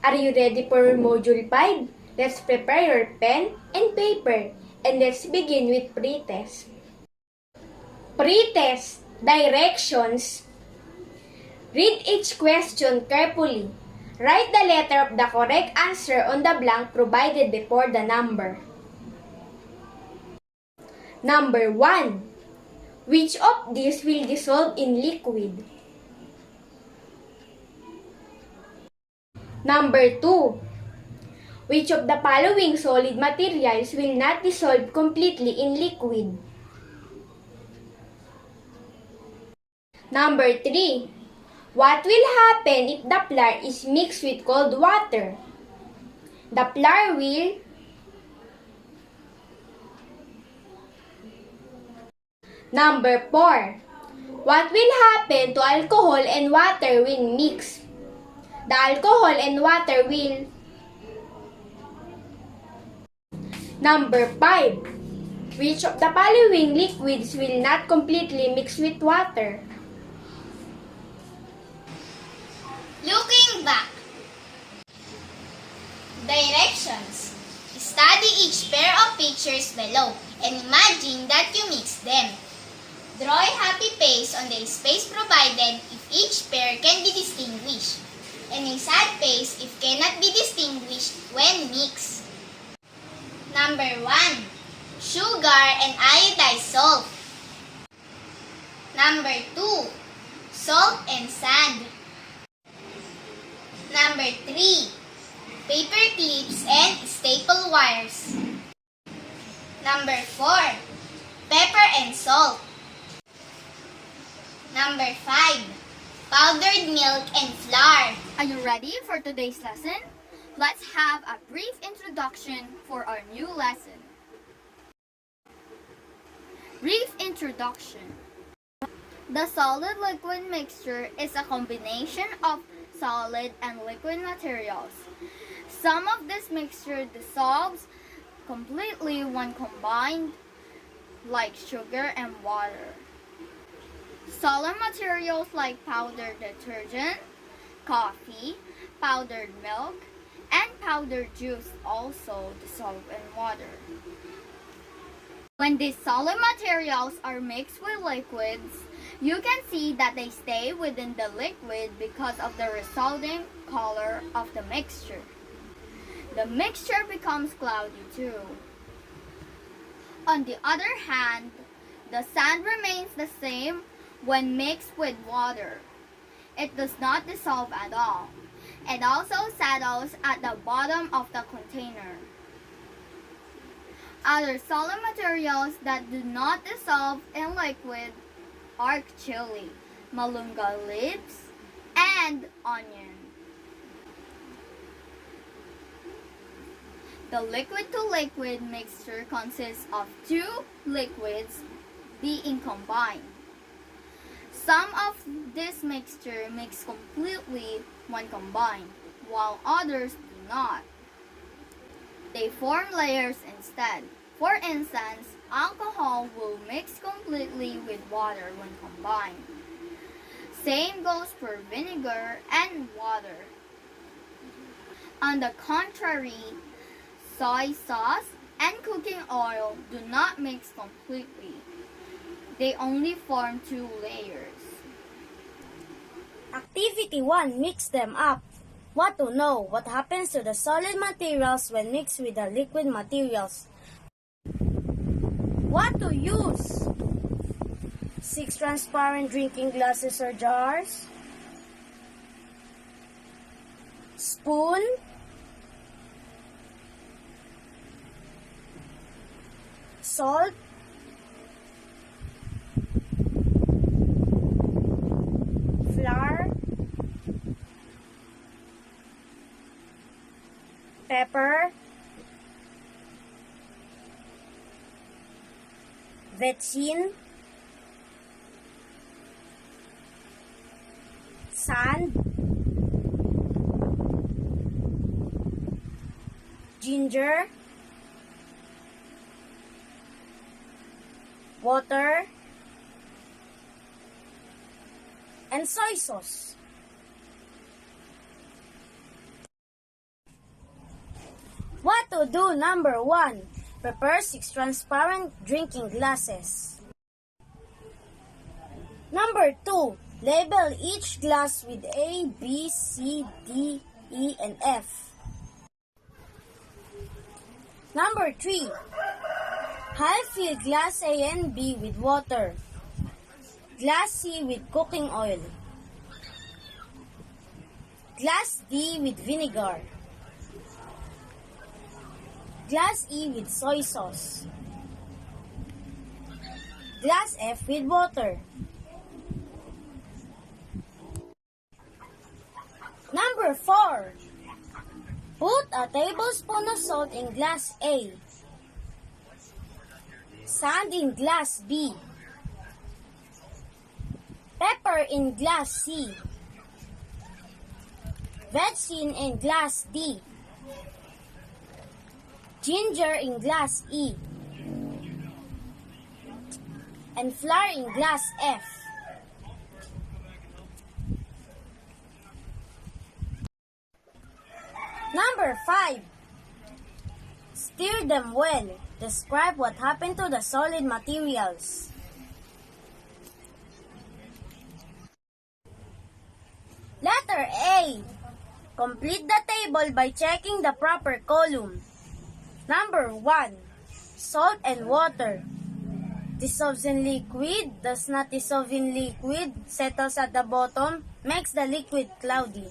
Are you ready for Module 5? Let's prepare your pen and paper and let's begin with pretest. Pretest directions. Read each question carefully. Write the letter of the correct answer on the blank provided before the number. Number 1. Which of these will dissolve in liquid? Number 2. Which of the following solid materials will not dissolve completely in liquid? Number 3. What will happen if the flour is mixed with cold water? The flour will Number 4. What will happen to alcohol and water when mixed? The alcohol and water will Number 5. Which of the following liquids will not completely mix with water? Looking back. Directions. Study each pair of pictures below and imagine that you mix them. Draw a happy face on the space provided if each pair can be distinguished, and a sad face if cannot be distinguished when mixed. Number 1. Sugar and iodized salt. Number 2. Salt and sand. Number 3. Paper clips and staple wires. Number 4. Pepper and salt. Number 5. Powdered milk and flour. Are you ready for today's lesson? Let's have a brief introduction for our new lesson. Brief introduction. The solid-liquid mixture is a combination of solid and liquid materials. Some of this mixture dissolves completely when combined, like sugar and water. Solid materials like powdered detergent, coffee, powdered milk, and powdered juice also dissolve in water. When these solid materials are mixed with liquids, you can see that they stay within the liquid because of the resulting color of the mixture. The mixture becomes cloudy too. On the other hand, the sand remains the same when mixed with water. It does not dissolve at all. It also settles at the bottom of the container. Other solid materials that do not dissolve in liquid are chili, malunga leaves, and onion. The liquid-to-liquid mixture consists of two liquids being combined. Some of this mixture mix completely when combined, while others do not. They form layers instead. For instance, alcohol will mix completely with water when combined. Same goes for vinegar and water. On the contrary, soy sauce and cooking oil do not mix completely. They only form two layers. Activity 1. Mix them up. Want to know what happens to the solid materials when mixed with the liquid materials? What to use? 6 transparent drinking glasses or jars. Spoon. Salt. Flour. Pepper. Vetsin. Sand. Ginger. Water. And soy sauce. What to do? Number 1. Prepare 6 transparent drinking glasses. Number 2. Label each glass with A, B, C, D, E, and F. Number 3. Half fill glass A and B with water. Glass C with cooking oil. Glass D with vinegar. Glass E with soy sauce. Glass F with water. Number 4. Put a tablespoon of salt in glass A. Sand in glass B. Pepper in glass C. Vetsin in glass D. Ginger in glass E. And flour in glass F. Number 5. Stir them well. Describe what happened to the solid materials. Letter A. Complete the table by checking the proper column. Number 1. Salt and water. Dissolves in liquid, does not dissolve in liquid, settles at the bottom, makes the liquid cloudy.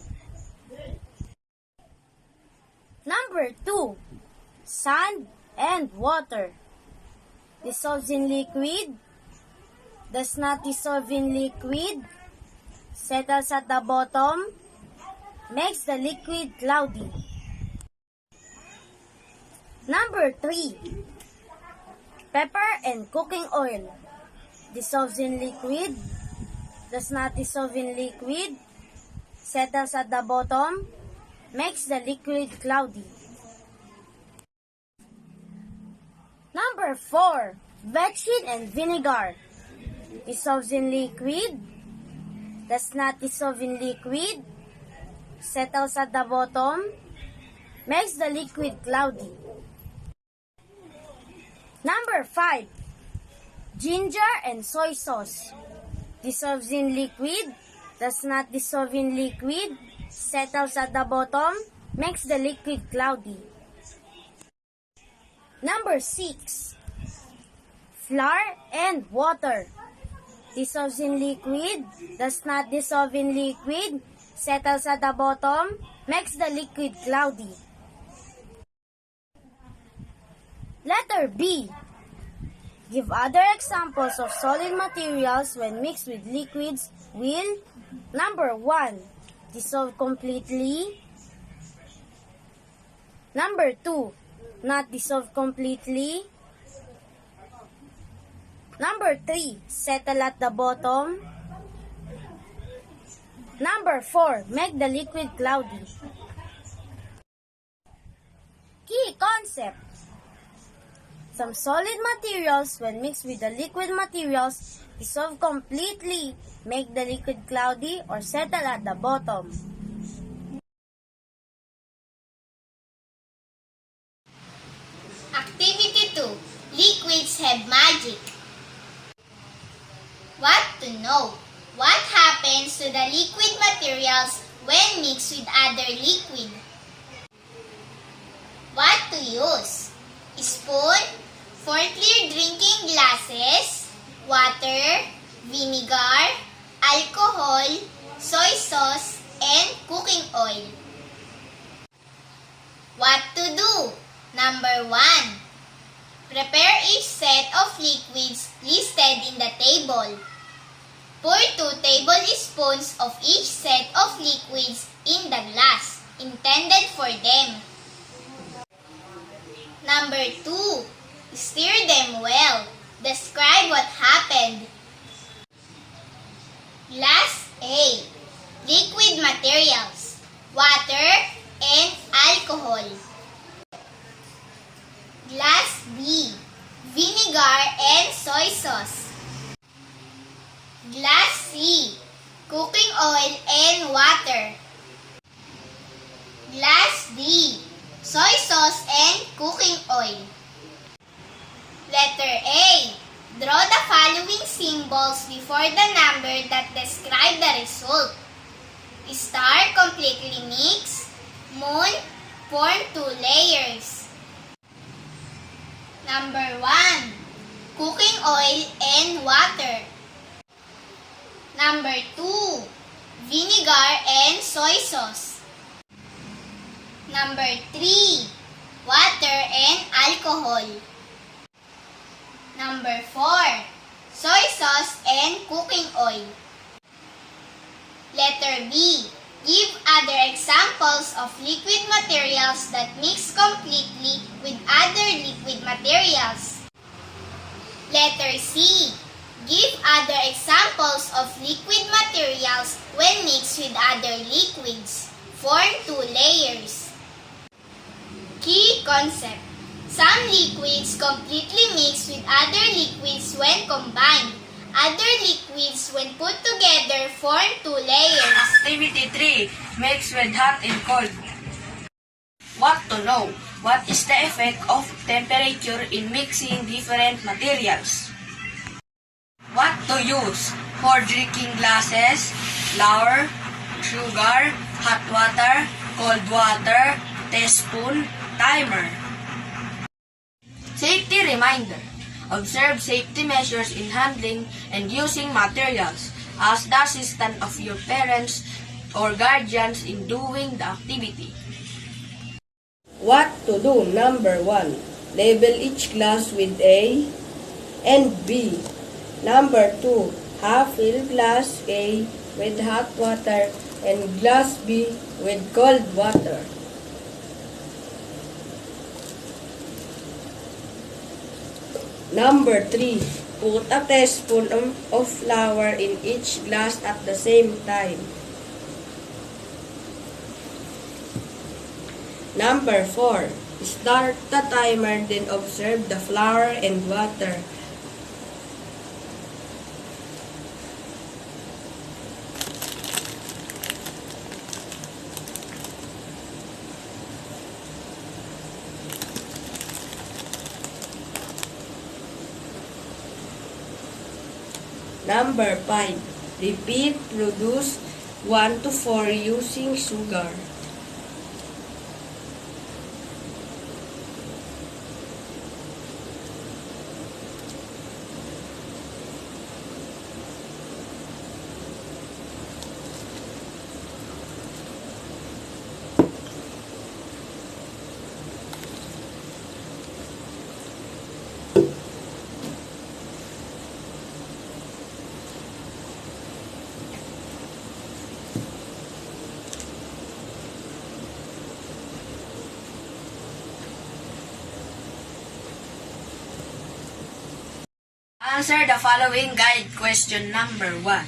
Number 2. Sand and water. Dissolves in liquid, does not dissolve in liquid, settles at the bottom, makes the liquid cloudy. Number 3. Pepper and cooking oil. Dissolves in liquid, does not dissolve in liquid, settles at the bottom, makes the liquid cloudy. Number 4. Vetsin and vinegar. Dissolves in liquid, does not dissolve in liquid, settles at the bottom, makes the liquid cloudy. Number 5. Ginger and soy sauce. Dissolves in liquid, does not dissolve in liquid, settles at the bottom, makes the liquid cloudy. Number 6. Flour and water. Dissolves in liquid, does not dissolve in liquid, settles at the bottom, makes the liquid cloudy. Letter B. Give other examples of solid materials when mixed with liquids will. Number 1. Dissolve completely. Number 2. Not dissolve completely. Number 3. Settle at the bottom. Number 4. Make the liquid cloudy. Key concept. Some solid materials, when mixed with the liquid materials, dissolve completely, make the liquid cloudy, or settle at the bottom. Activity 2. Liquids have magic. What to know? What happens to the liquid materials when mixed with other liquid? What to use? Spoon for clear drinking glasses, water, vinegar, alcohol, soy sauce, and cooking oil. What to do? Number 1. Prepare each set of liquids listed in the table. Pour 2 tablespoons of each set of liquids in the glass intended for them. Number 2. Stir them well. Describe what happened. Glass A. Liquid materials, water, and alcohol. Glass B. Vinegar and soy sauce. Glass C. Cooking oil and water. Glass D. soy sauce, and cooking oil. Letter A. Draw the following symbols before the number that describe the result. Star, completely mixed. Moon, form 2 layers. Number 1. Cooking oil and water. Number 2. Vinegar and soy sauce. Number 3. Water and alcohol. Number 4. Soy sauce and cooking oil. Letter B. Give other examples of liquid materials that mix completely with other liquid materials. Letter C. Give other examples of liquid materials when mixed with other liquids. Form 2 layers. Key concept. Some liquids completely mix with other liquids when combined. Other liquids when put together form 2 layers. Activity 3. Mix with hot and cold. What to know? What is the effect of temperature in mixing different materials? What to use? For drinking glasses, flour, sugar, hot water, cold water, teaspoon, timer. Safety reminder. Observe safety measures in handling and using materials. Ask the assistance of your parents or guardians in doing the activity. What to do? Number 1. Label each glass with A and B. Number 2. Fill glass A with hot water and glass B with cold water. Number 3. Put a teaspoon of flour in each glass at the same time. Number 4. Start the timer, then observe the flour and water. Number 5. Repeat, produce 1 to 4 using sugar. Answer the following guide question number 1.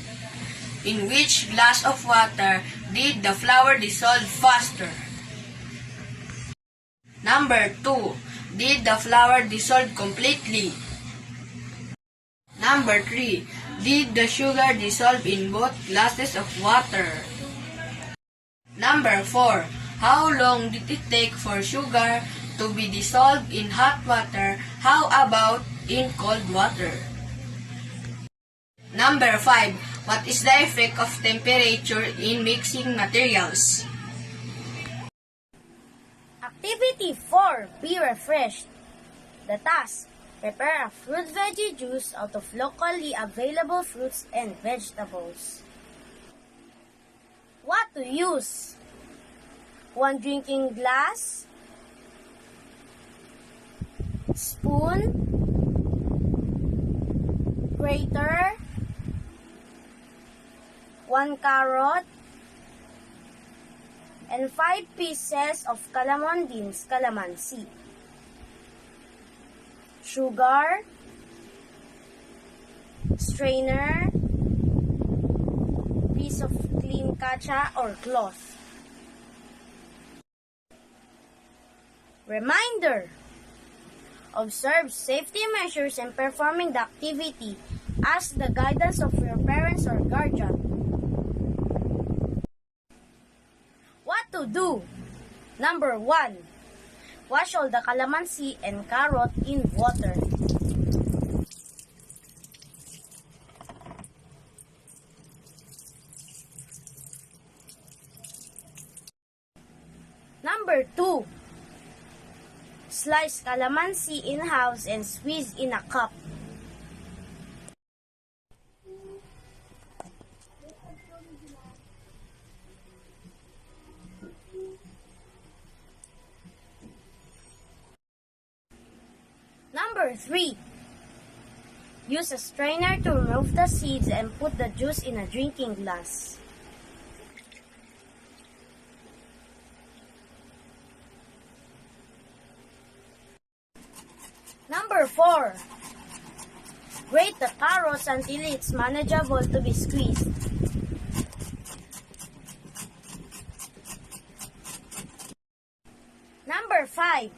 In which glass of water did the flour dissolve faster? Number 2. Did the flour dissolve completely? Number 3. Did the sugar dissolve in both glasses of water? Number 4. How long did it take for sugar to be dissolved in hot water? How about in cold water? Number 5. What is the effect of temperature in mixing materials? Activity 4. Be refreshed. The task. Prepare a fruit veggie juice out of locally available fruits and vegetables. What to use? 1 drinking glass, spoon, grater, 1 carrot, and 5 pieces of calamon beans, calamansi. Sugar, strainer, piece of clean kacha or cloth. Reminder: observe safety measures in performing the activity. Ask the guidance of your parents or guardian. What to do? Number 1. Wash all the calamansi and carrot in water. Number 2. Slice calamansi in halves and squeeze in a cup. Number 3. Use a strainer to remove the seeds and put the juice in a drinking glass. Number 4. Grate the carrots until it's manageable to be squeezed. Number 5.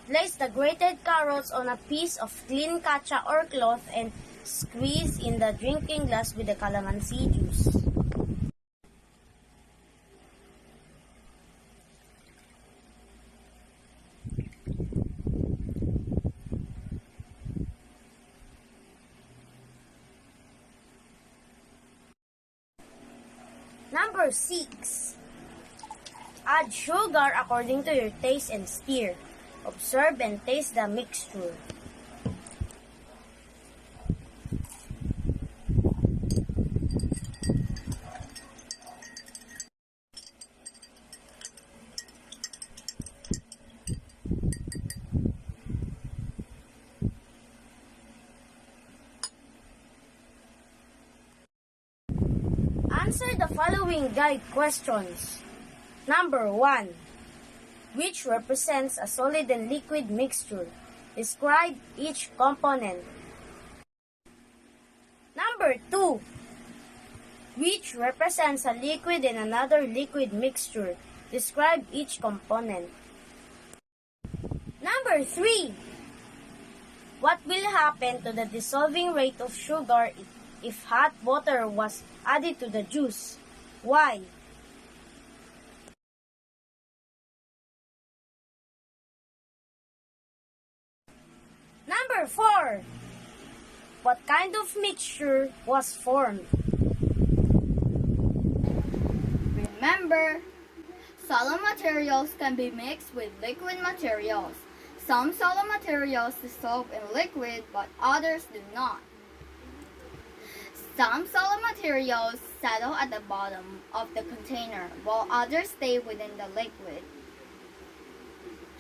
Place the grated carrots on a piece of clean kacha or cloth and squeeze in the drinking glass with the calamansi juice. Number 6. Add sugar according to your taste and stir. Observe and taste the mixture. Answer the following guide questions. Number 1. Which represents a solid and liquid mixture? Describe each component. Number 2. Which represents a liquid and another liquid mixture? Describe each component. Number 3. What will happen to the dissolving rate of sugar if hot water was added to the juice? Why? Number 4. What kind of mixture was formed? Remember, solid materials can be mixed with liquid materials. Some solid materials dissolve in liquid, but others do not. Some solid materials settle at the bottom of the container, while others stay within the liquid.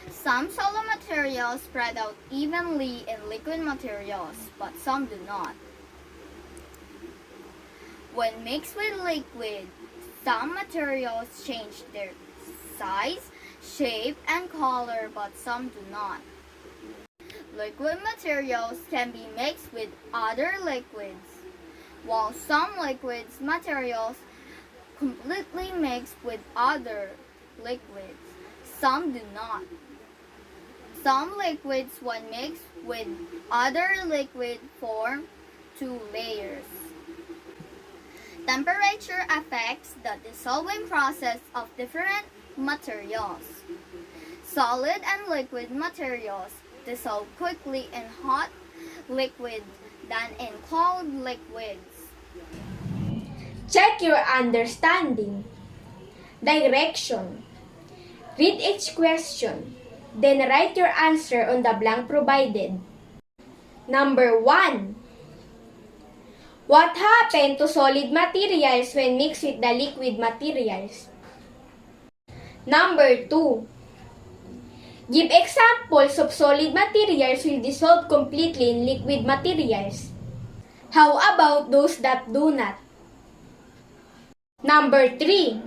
Some solid materials spread out evenly in liquid materials, but some do not. When mixed with liquid, some materials change their size, shape, and color, but some do not. Liquid materials can be mixed with other liquids, while some liquids materials completely mix with other liquids. Some do not. Some liquids, when mixed with other liquid, form two layers. Temperature affects the dissolving process of different materials. Solid and liquid materials dissolve quickly in hot liquids than in cold liquids. Check your understanding. Direction. Read each question. Then write your answer on the blank provided. Number 1. What happened to solid materials when mixed with the liquid materials? Number 2. Give examples of solid materials will dissolve completely in liquid materials. How about those that do not? Number 3.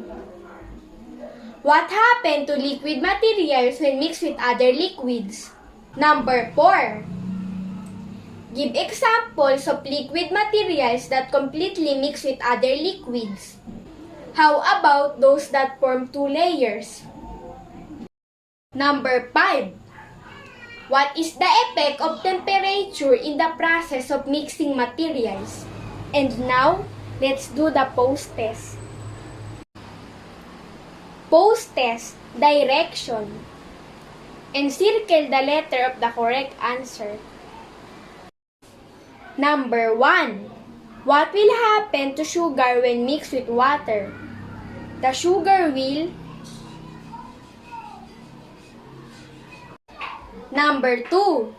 What happened to liquid materials when mixed with other liquids? Number 4. Give examples of liquid materials that completely mix with other liquids. How about those that form two layers? Number 5. What is the effect of temperature in the process of mixing materials? And now, let's do the post-test. Post-test. Direction. Encircle the letter of the correct answer. Number 1. What will happen to sugar when mixed with water? The sugar will. Number 2.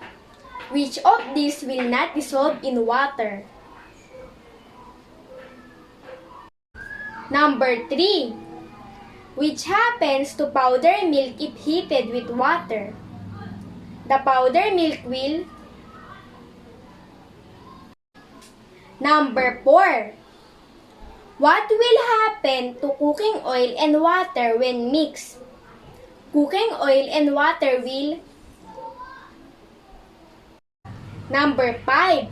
Which of these will not dissolve in water? Number 3. Which happens to powder milk if heated with water? The powder milk will. Number 4. What will happen to cooking oil and water when mixed? Cooking oil and water will. Number 5.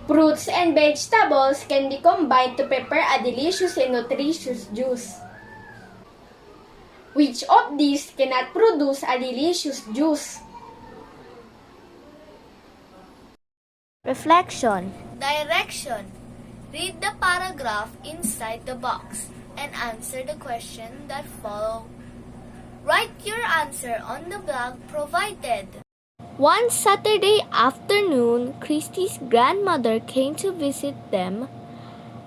Fruits and vegetables can be combined to prepare a delicious and nutritious juice. Which of these cannot produce a delicious juice? Reflection. Direction. Read the paragraph inside the box and answer the question that follow. Write your answer on the block provided. One Saturday afternoon, Christy's grandmother came to visit them.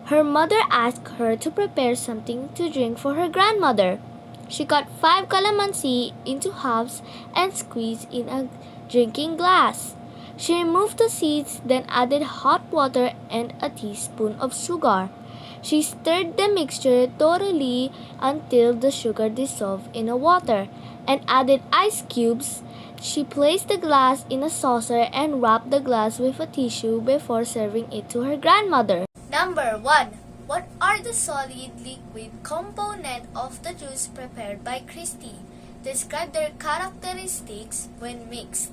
Her mother asked her to prepare something to drink for her grandmother. She cut 5 calamansi into halves and squeezed in a drinking glass. She removed the seeds, then added hot water and a teaspoon of sugar. She stirred the mixture thoroughly until the sugar dissolved in the water and added ice cubes. She placed the glass in a saucer and wrapped the glass with a tissue before serving it to her grandmother. Number 1. What are the solid liquid component of the juice prepared by Christy? Describe their characteristics when mixed.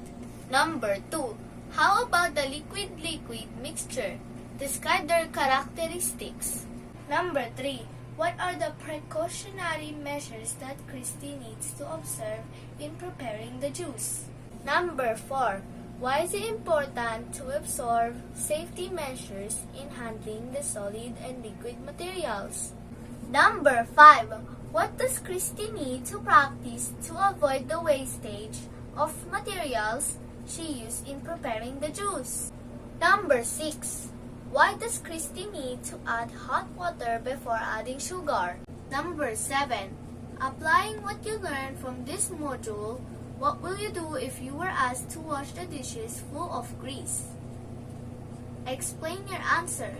Number 2. How about the liquid-liquid mixture? Describe their characteristics. Number 3. What are the precautionary measures that Christy needs to observe in preparing the juice? Number 4. Why is it important to observe safety measures in handling the solid and liquid materials? Number 5. What does Christy need to practice to avoid the wastage of materials she used in preparing the juice? Number 6. Why does Christy need to add hot water before adding sugar? Number 7. Applying what you learned from this module, what will you do if you were asked to wash the dishes full of grease? Explain your answer.